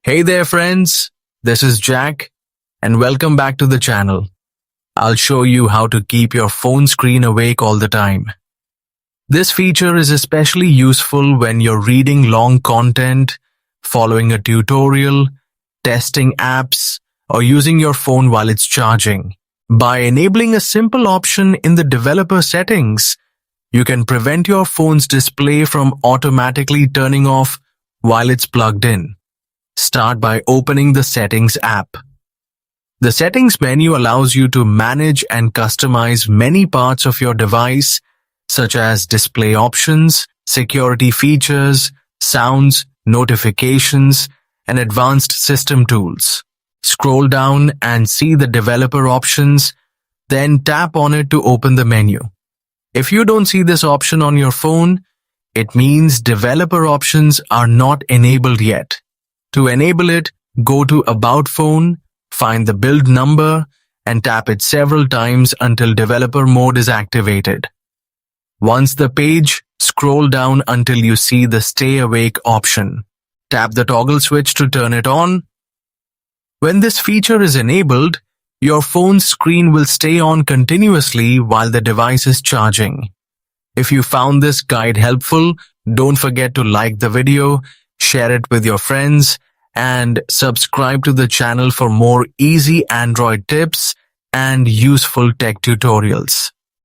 Hey there friends, this is Jack and welcome back to the channel. I'll show you how to keep your phone screen awake all the time. This feature is especially useful when you're reading long content, following a tutorial, testing apps, or using your phone while it's charging. By enabling a simple option in the developer settings, you can prevent your phone's display from automatically turning off while it's plugged in. Start by opening the Settings app. The Settings menu allows you to manage and customize many parts of your device, such as display options, security features, sounds, notifications, and advanced system tools. Scroll down and see the developer options, then tap on it to open the menu. If you don't see this option on your phone, it means developer options are not enabled yet. To enable it, go to About Phone, find the build number, and tap it several times until developer mode is activated. Once the page, scroll down until you see the Stay Awake option. Tap the toggle switch to turn it on. When this feature is enabled, your phone's screen will stay on continuously while the device is charging. If you found this guide helpful, don't forget to like the video, share it with your friends, and subscribe to the channel for more easy Android tips and useful tech tutorials.